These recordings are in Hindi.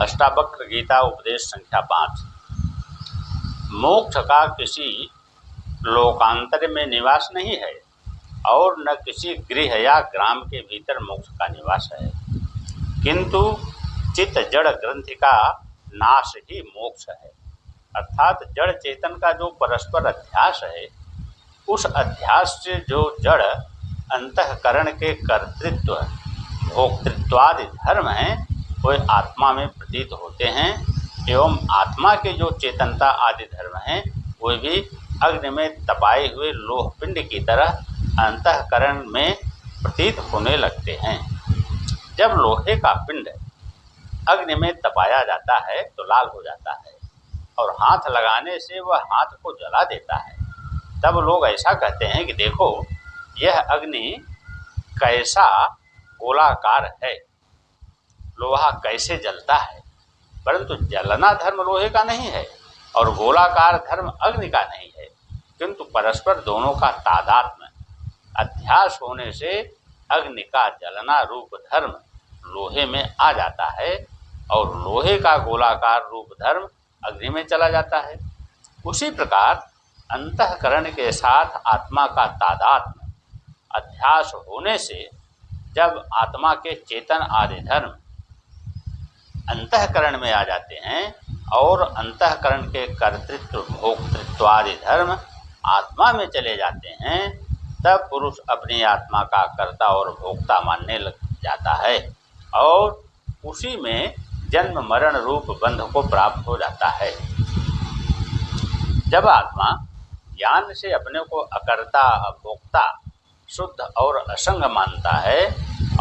अष्टावक्र गीता उपदेश संख्या 5। मोक्ष का किसी लोकांतर में निवास नहीं है और न किसी गृह या ग्राम के भीतर मोक्ष का निवास है, किंतु चित्त जड़ ग्रंथि का नाश ही मोक्ष है। अर्थात जड़ चेतन का जो परस्पर अध्यास है, उस अध्यास से जो जड़ अंतःकरण के कर्तृत्व भोक्तृत्वादि धर्म हैं, वे आत्मा में प्रतीत होते हैं एवं आत्मा के जो चेतनता आदि धर्म हैं, वे भी अग्नि में तपाए हुए लोह पिंड की तरह अंतःकरण में प्रतीत होने लगते हैं। जब लोहे का पिंड अग्नि में तपाया जाता है तो लाल हो जाता है और हाथ लगाने से वह हाथ को जला देता है। तब लोग ऐसा कहते हैं कि देखो, यह अग्नि कैसा गोलाकार है, लोहा कैसे जलता है। परंतु जलना धर्म लोहे का नहीं है और गोलाकार धर्म अग्नि का नहीं है, किंतु परस्पर दोनों का तादात्म्य अध्यास होने से अग्नि का जलना रूप धर्म लोहे में आ जाता है और लोहे का गोलाकार रूप धर्म अग्नि में चला जाता है। उसी प्रकार अंतःकरण के साथ आत्मा का तादात्म्य अध्यास होने से जब आत्मा के चेतन आदि धर्म अंतःकरण में आ जाते हैं और अंतःकरण के कर्तृत्व भोक्तृत्व आदि धर्म आत्मा में चले जाते हैं, तब पुरुष अपनी आत्मा का कर्ता और भोक्ता मानने लग जाता है और उसी में जन्म मरण रूप बंध को प्राप्त हो जाता है। जब आत्मा ज्ञान से अपने को अकर्ता अभोक्ता शुद्ध और असंग मानता है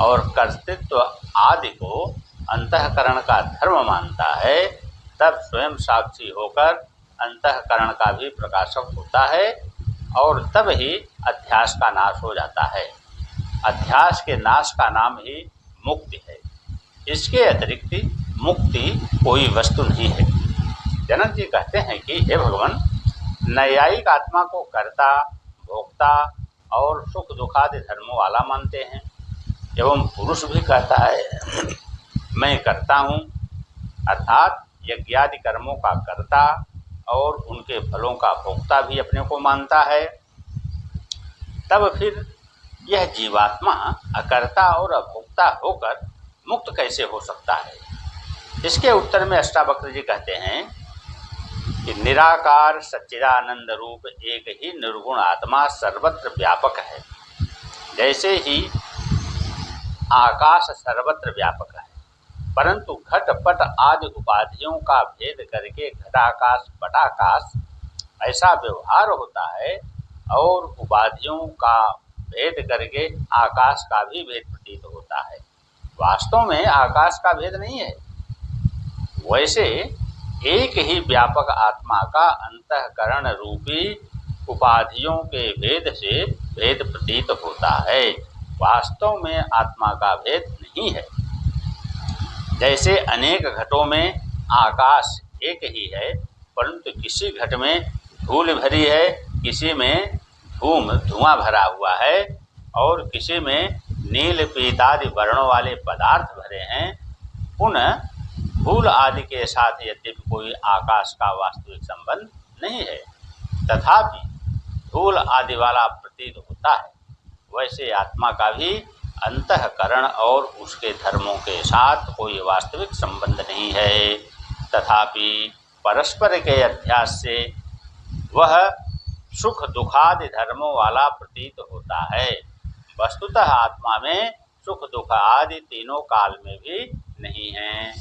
और कर्तृत्व आदि को अंतःकरण का धर्म मानता है, तब स्वयं साक्षी होकर अंतःकरण का भी प्रकाशक होता है और तब ही अध्यास का नाश हो जाता है। अध्यास के नाश का नाम ही मुक्ति है। इसके अतिरिक्त मुक्ति कोई वस्तु नहीं है। जनक जी कहते हैं कि हे भगवान, नैयायिक आत्मा को कर्ता भोक्ता और सुख दुखादि धर्मों वाला मानते हैं एवं पुरुष भी कहता है मैं करता हूँ, अर्थात यज्ञादि कर्मों का कर्ता और उनके फलों का भोक्ता भी अपने को मानता है। तब फिर यह जीवात्मा अकर्ता और अभोक्ता होकर मुक्त कैसे हो सकता है? इसके उत्तर में अष्टावक्र जी कहते हैं कि निराकार सच्चिदानंद रूप एक ही निर्गुण आत्मा सर्वत्र व्यापक है। जैसे ही आकाश सर्वत्र व्यापक है, परंतु घट पट आदि उपाधियों का भेद करके घटाकाश पटाकाश ऐसा व्यवहार होता है और उपाधियों का भेद करके आकाश का भी भेद प्रतीत होता है। वास्तव में आकाश का भेद नहीं है। वैसे एक ही व्यापक आत्मा का अंतःकरण रूपी उपाधियों के भेद से भेद प्रतीत होता है। वास्तव में आत्मा का भेद नहीं है। जैसे अनेक घटों में आकाश एक ही है, परंतु किसी घट में धूल भरी है, किसी में धुआं भरा हुआ है और किसी में नील पीतादि वर्णों वाले पदार्थ भरे हैं। पुनः धूल आदि के साथ यद्यपि कोई आकाश का वास्तविक संबंध नहीं है, तथापि धूल आदि वाला प्रतीत होता है। वैसे आत्मा का भी अंतःकरण और उसके धर्मों के साथ कोई वास्तविक संबंध नहीं है, तथापि परस्पर के अध्यास से वह सुख दुखादि धर्मों वाला प्रतीत होता है। वस्तुतः आत्मा में सुख दुख आदि तीनों काल में भी नहीं है।